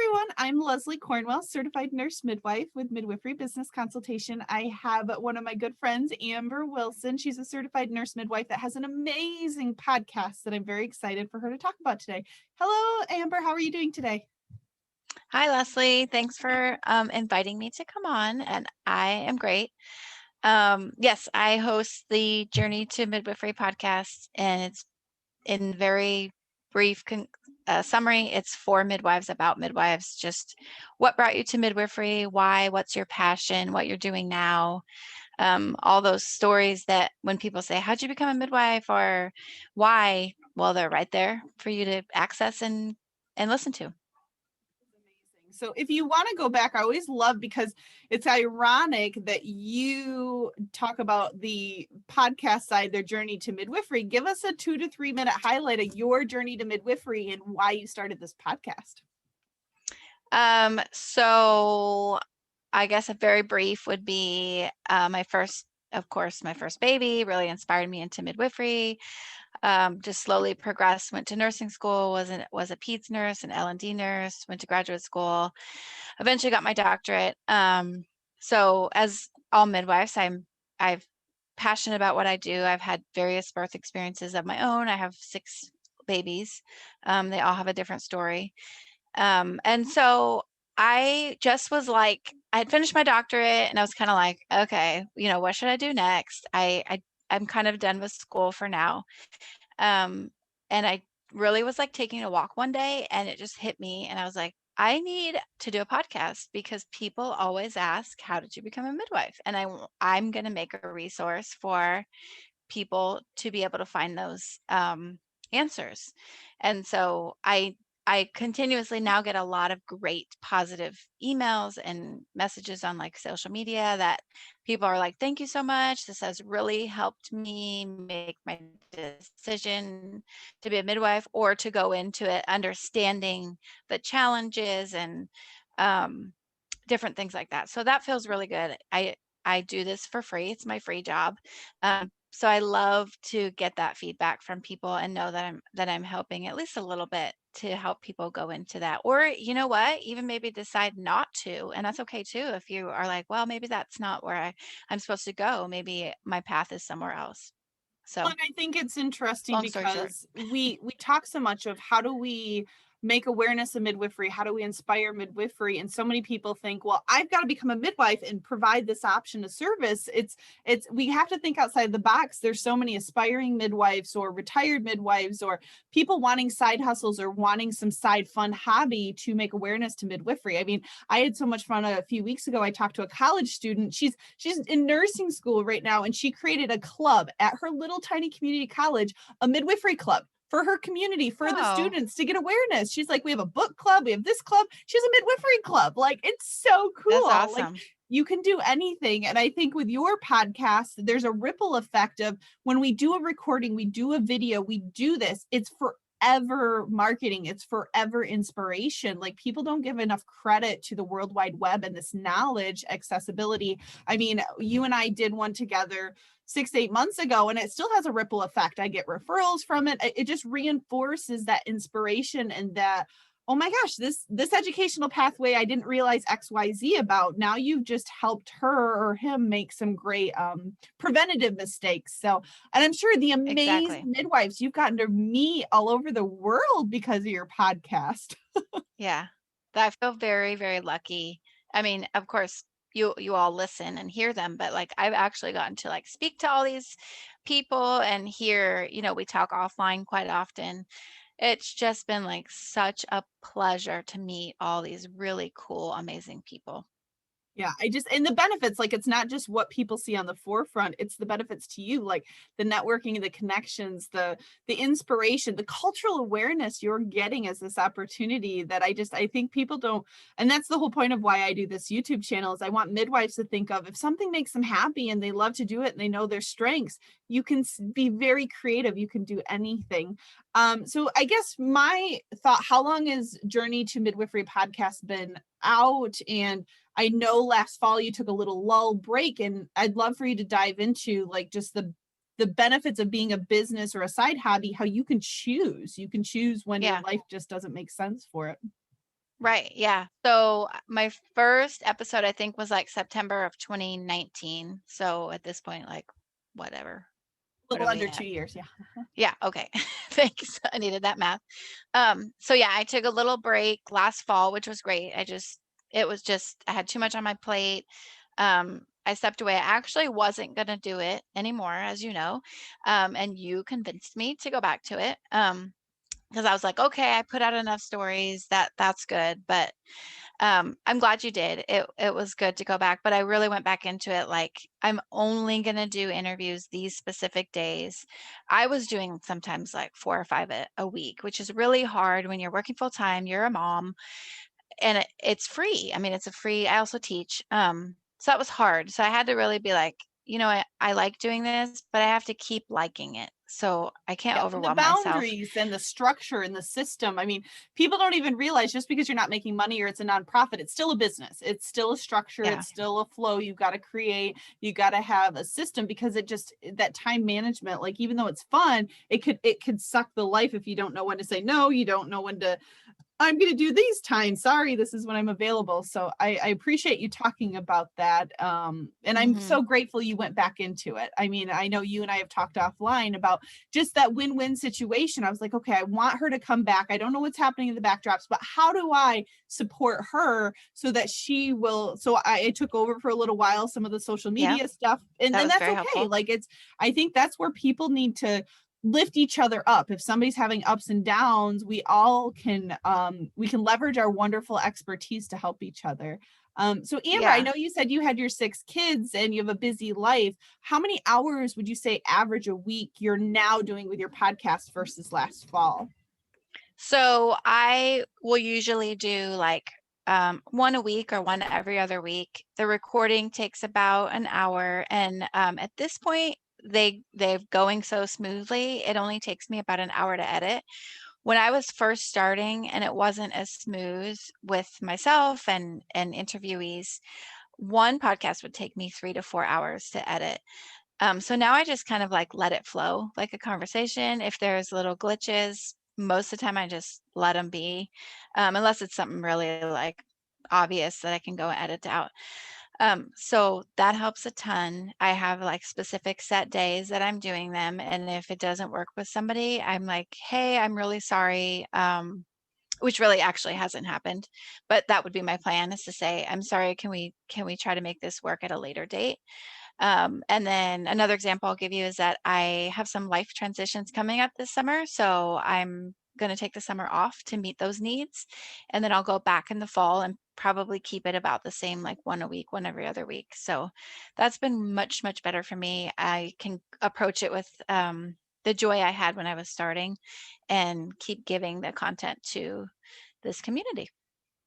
everyone. I'm Leslie Cornwell, certified nurse midwife with Midwifery Business Consultation. I have one of my good friends, Amber Wilson. She's a certified nurse midwife that has an amazing podcast that I'm very excited for her to talk about today. Hello, Amber. How are you doing today? Hi, Leslie. Thanks for inviting me to come on, and I am great. Yes, I host the Journey to Midwifery podcast, and it's in very brief summary. It's for midwives, about midwives, just what brought you to midwifery, why, what's your passion, what you're doing now, all those stories that when people say, how'd you become a midwife or why? Well, they're right there for you to access and listen to. So if you want to go back, I always love because it's ironic that you talk about the podcast side, their journey to midwifery. Give us a 2 to 3 minute highlight of your journey to midwifery and why you started this podcast. So I guess a very brief would be my first baby really inspired me into midwifery. Just slowly progressed, went to nursing school, was a peds nurse, an L&D nurse, went to graduate school, eventually got my doctorate. So as all midwives, I'm passionate about what I do. I've had various birth experiences of my own. I have 6 babies. They all have a different story. And so I just was like, I had finished my doctorate and I was kind of like, okay, what should I do next? I'm kind of done with school for now. And I really was like taking a walk one day and it just hit me. And I was like, I need to do a podcast because people always ask, how did you become a midwife? And I'm going to make a resource for people to be able to find those answers. And so I continuously now get a lot of great positive emails and messages on like social media that people are like, thank you so much. This has really helped me make my decision to be a midwife or to go into it understanding the challenges and different things like that. So that feels really good. I do this for free. It's my free job. So I love to get that feedback from people and know that I'm helping at least a little bit to help people go into that. Or you know what, even maybe decide not to. And that's okay too. If you are like, well, maybe that's not where I'm supposed to go. Maybe my path is somewhere else. So And I think it's interesting long story short. because we talk so much of how do we make awareness of midwifery? How do we inspire midwifery? And so many people think, well, I've got to become a midwife and provide this option of service. It's we have to think outside the box. There's so many aspiring midwives or retired midwives or people wanting side hustles or wanting some side fun hobby to make awareness to midwifery. I mean, I had so much fun a few weeks ago. I talked to a college student. She's in nursing school right now, and she created a club at her little tiny community college, a midwifery club for her community, for the students to get awareness. She's like, we have a book club, we have this club. She has a midwifery club. Like, it's so cool. That's awesome. Like, you can do anything. And I think with your podcast, there's a ripple effect of when we do a recording, we do a video, we do this, it's forever marketing, it's forever inspiration. Like, people don't give enough credit to the World Wide Web and this knowledge accessibility. I mean, you and I did one together 6-8 months ago, and it still has a ripple effect. I get referrals from it. It just reinforces that inspiration and that, oh my gosh, this educational pathway I didn't realize XYZ about. Now you've just helped her or him make some great preventative mistakes. So, and I'm sure the amazing midwives you've gotten to meet all over the world because of your podcast. Yeah, I feel very, very lucky. I mean, of course, you all listen and hear them, but like I've actually gotten to like speak to all these people and hear, we talk offline quite often. It's just been like such a pleasure to meet all these really cool, amazing people. Yeah, and the benefits, like, it's not just what people see on the forefront, it's the benefits to you, like the networking, the connections, the inspiration, the cultural awareness you're getting as this opportunity that I think people don't, and that's the whole point of why I do this YouTube channel, is I want midwives to think of, if something makes them happy and they love to do it and they know their strengths, you can be very creative, you can do anything. So I guess my thought, how long has Journey to Midwifery podcast been out? And I know last fall you took a little lull break, and I'd love for you to dive into like just the benefits of being a business or a side hobby, how you can choose when your life just doesn't make sense for it. Right. Yeah. So my first episode, I think, was like September of 2019. So at this point, like, whatever. A What little are we under at? 2 years. Yeah. Yeah. Okay. Thanks. I needed that math. So yeah, I took a little break last fall, which was great. It was just, I had too much on my plate. I stepped away. I actually wasn't going to do it anymore, as you know. And you convinced me to go back to it. Because I was like, okay, I put out enough stories, that's good. But I'm glad you did. It was good to go back, but I really went back into it like I'm only gonna do interviews these specific days. I was doing sometimes like 4 or 5 a week, which is really hard when you're working full time, you're a mom, and it's free. I mean, it's a free, I also teach. So that was hard. So I had to really be like, I like doing this, but I have to keep liking it. So I can't Yep, and the overwhelm myself. boundaries and the structure and the system. I mean, people don't even realize just because you're not making money or it's a nonprofit, it's still a business. It's still a structure. Yeah. It's still a flow. You've got to create, you got to have a system because it just that time management, like even though it's fun, it could suck the life if you don't know when to say no, you don't know when to I'm going to do these times. Sorry, this is when I'm available. So I appreciate you talking about that. And I'm Hmm. so grateful you went back into it. I mean, I know you and I have talked offline about just that win-win situation. I was like, okay, I want her to come back. I don't know what's happening in the backdrops, but how do I support her so that she will? So I took over for a little while, some of the social Yeah, media stuff, and that then was that's very okay. helpful. Like I think that's where people need to lift each other up. If somebody's having ups and downs, we can leverage our wonderful expertise to help each other. So Amber, I Yeah. know you said you had your 6 kids and you have a busy life. How many hours would you say average a week you're now doing with your podcast versus last fall? So I will usually do like one a week or one every other week. The recording takes about an hour, and at this point, they're going so smoothly. It only takes me about an hour to edit. When I was first starting, and it wasn't as smooth with myself and interviewees, one podcast would take me 3 to 4 hours to edit. So now I just kind of like let it flow like a conversation. If there's little glitches, most of the time I just let them be, unless it's something really like obvious that I can go edit out. So that helps a ton. I have like specific set days that I'm doing them. And if it doesn't work with somebody, I'm like, hey, I'm really sorry. Which really actually hasn't happened, but that would be my plan, is to say, I'm sorry, can we try to make this work at a later date? And then another example I'll give you is that I have some life transitions coming up this summer. So I'm going to take the summer off to meet those needs. And then I'll go back in the fall and probably keep it about the same, like one a week, one every other week. So that's been much, much better for me. I can approach it with the joy I had when I was starting and keep giving the content to this community.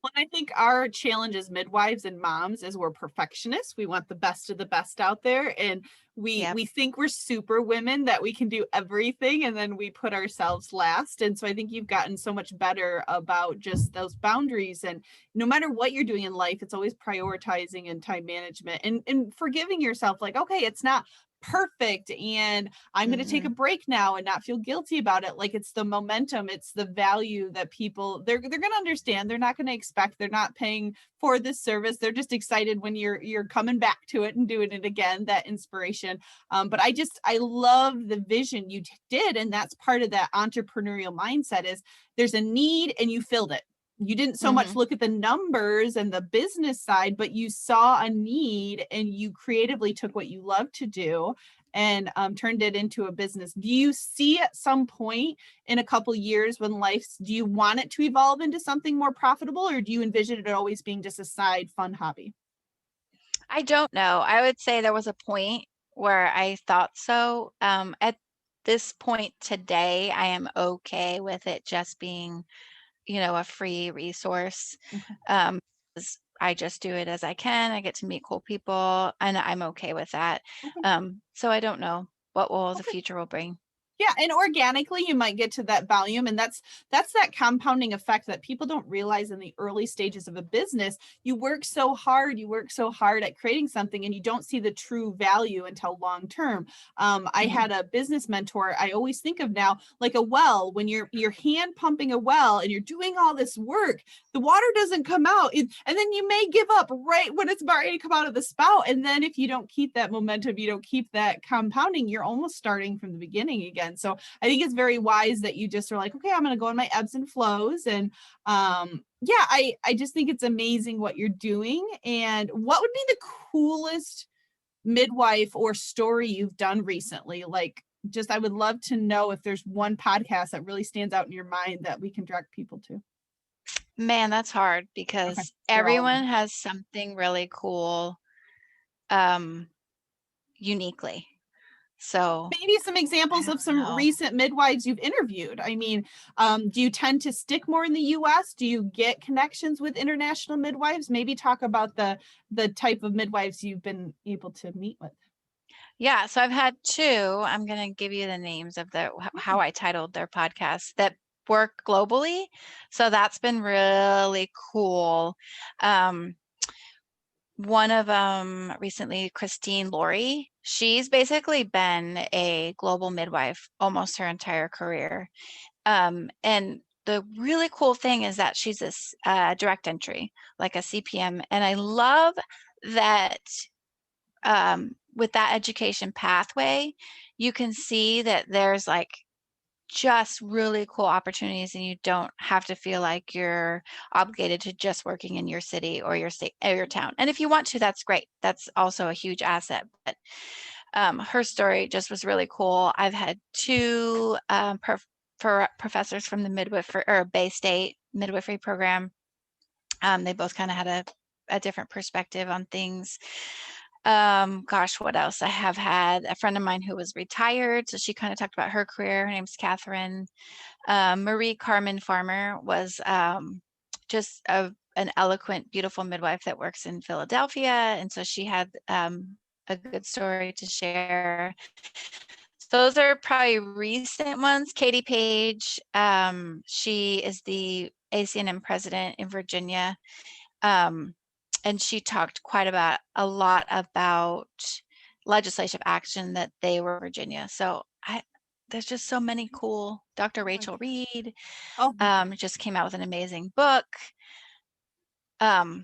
Well, I think our challenge as midwives and moms is we're perfectionists. We want the best of the best out there, and we Yep. we think we're super women that we can do everything, and then we put ourselves last. And so I think you've gotten so much better about just those boundaries. And no matter what you're doing in life, it's always prioritizing and time management and forgiving yourself. Like, okay, it's not perfect and I'm going to take a Mm-mm. break now and not feel guilty about it. Like it's the momentum, it's the value that people they're going to understand. They're not going to expect, they're not paying for this service. They're just excited when you're coming back to it and doing it again, that inspiration. But I love the vision you did, and that's part of that entrepreneurial mindset is there's a need and you filled it. You didn't so much Mm-hmm. look at the numbers and the business side, but you saw a need and you creatively took what you love to do and turned it into a business. Do you see at some point in a couple years when do you want it to evolve into something more profitable, or do you envision it always being just a side fun hobby? I don't know. I would say there was a point where I thought so. At this point today, I am okay with it just being, a free resource. Okay. Um, 'Cause I just do it as I can. I get to meet cool people, and I'm okay with that. Okay. So I don't know what will the Okay. future will bring. Yeah, and organically you might get to that volume, and that's that compounding effect that people don't realize in the early stages of a business. You work so hard at creating something, and you don't see the true value until long term. I had a business mentor I always think of now, like a well. When you're hand pumping a well and you're doing all this work, the water doesn't come out, and then you may give up right when it's about ready to come out of the spout. And then if you don't keep that momentum, you don't keep that compounding, you're almost starting from the beginning again. So I think it's very wise that you just are like, okay, I'm going to go in my ebbs and flows. And yeah, I just think it's amazing what you're doing. And what would be the coolest midwife or story you've done recently? Like, just, I would love to know if there's one podcast that really stands out in your mind that we can direct people to. Man, that's hard because Okay. everyone has something really cool, uniquely. So Maybe some examples of some recent midwives you've interviewed. I mean, do you tend to stick more in the US? Do you get connections with international midwives? Maybe talk about the type of midwives you've been able to meet with. yeah, so I've had two. I'm going to give you the names of how I titled their podcast that work globally. So that's been really cool. One of them recently, Christine Laurie, she's basically been a global midwife almost her entire career. And the really cool thing is that she's this direct entry, like a CPM. And I love that with that education pathway, you can see that there's like just really cool opportunities, and you don't have to feel like you're obligated to just working in your city or your state or your town. And if you want to, that's great. That's also a huge asset. But her story just was really cool. I've had two professors from the midwifery or Bay State midwifery program. They both kind of had a different perspective on things. Gosh, what else? I have had a friend of mine who was retired, so she kind of talked about her career. Her name's Catherine. Marie Carmen Farmer was just an eloquent, beautiful midwife that works in Philadelphia, and so she had a good story to share. So those are probably recent ones. Katie Page, she is the ACNM president in Virginia. And she talked quite a lot about legislative action that they were in Virginia. So there's just so many cool. Dr. Rachel Reed just came out with an amazing book. Yeah,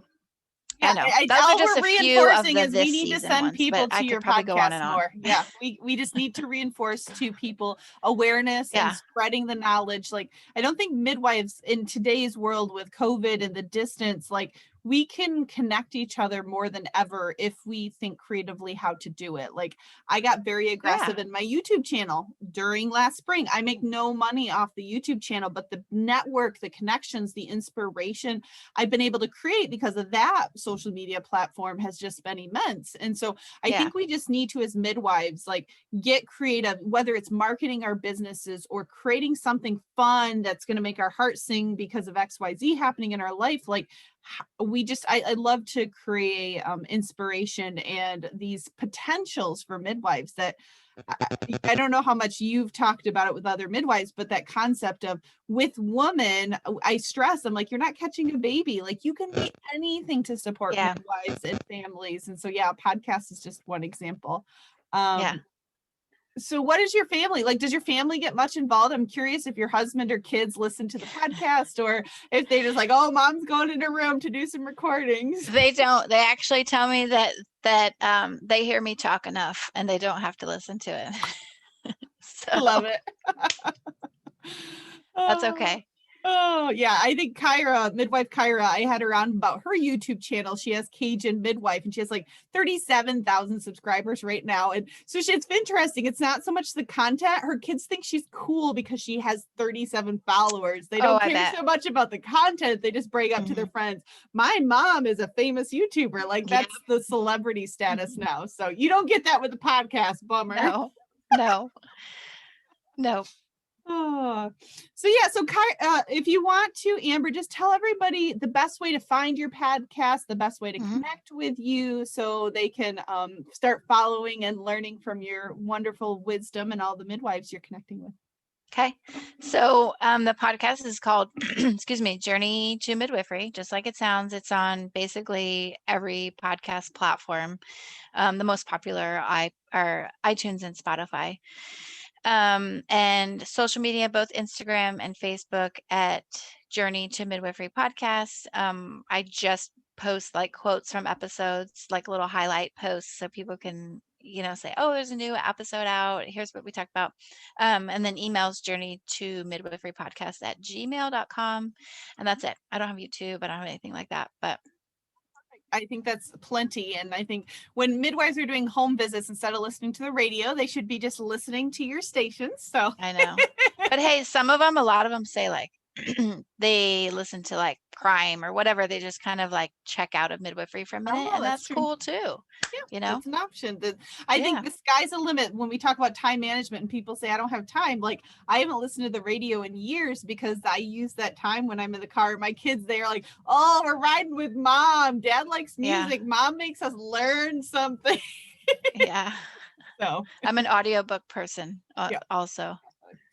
I know. Those are just a few of the we need to send people to your podcast more. Yeah, we just need to reinforce to people awareness and spreading the knowledge. Like, I don't think midwives in today's world with COVID and the distance, like, we can connect each other more than ever if we think creatively how to do it. Like, I got very aggressive in my YouTube channel during last spring. I make no money off the YouTube channel, but the network, the connections, the inspiration I've been able to create because of that social media platform has just been immense. And so I think we just need to, as midwives, like, get creative, whether it's marketing our businesses or creating something fun that's going to make our heart sing because of XYZ happening in our life. Like, I love to create inspiration and these potentials for midwives that I don't know how much you've talked about it with other midwives, but that concept of with woman, I stress, I'm like, you're not catching a baby. Like, you can be anything to support midwives and families. And so, a podcast is just one example. So what is your family like? Does your family get much involved? I'm curious if your husband or kids listen to the podcast, or if they just like, oh, mom's going in a room to do some recordings. They don't. They actually tell me that they hear me talk enough and they don't have to listen to it. So, love it. That's okay. Oh, yeah. I think Kyra, midwife Kyra, I had her on about her YouTube channel. She has Cajun Midwife, and she has like 37,000 subscribers right now. And so it's interesting. It's not so much the content. Her kids think she's cool because she has 37 followers. They don't care so much about the content. They just bring up to their friends. My mom is a famous YouTuber. Like, that's the celebrity status now. So you don't get that with the podcast. Bummer. No. Oh, so yeah, so if you want to, Amber, just tell everybody the best way to find your podcast, the best way to connect with you so they can start following and learning from your wonderful wisdom and all the midwives you're connecting with. Okay. So the podcast is called, excuse me, Journey to Midwifery, just like it sounds. It's on basically every podcast platform. The most popular are iTunes and Spotify. And social media, both Instagram and Facebook at Journey to Midwifery Podcast. I just post like quotes from episodes, like little highlight posts so people can, say, oh, there's a new episode out. Here's what we talked about. And then emails journey to midwifery podcast at gmail.com. And that's it. I don't have YouTube. I don't have anything like that, but I think that's plenty. And I think when midwives are doing home visits, instead of listening to the radio, they should be just listening to your stations. So I know. But hey, a lot of them say like they listen to like crime or whatever. They just kind of like check out of midwifery for a minute, and that's true. cool too. Yeah, it's an option. I think the sky's the limit when we talk about time management and people say, I don't have time. Like, I haven't listened to the radio in years because I use that time when I'm in the car. My kids, they're like, oh, we're riding with mom. Dad likes music. Mom makes us learn something. Yeah. So I'm an audiobook person also.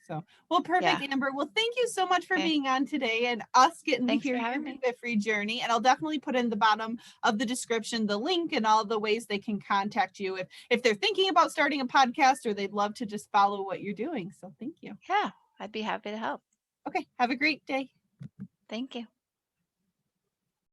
So, well, perfect, Amber. Well, thank you so much for being on today and us getting to hear your midwifery journey. And I'll definitely put in the bottom of the description the link and all the ways they can contact you if they're thinking about starting a podcast or they'd love to just follow what you're doing. So thank you. Yeah, I'd be happy to help. Okay. Have a great day. Thank you.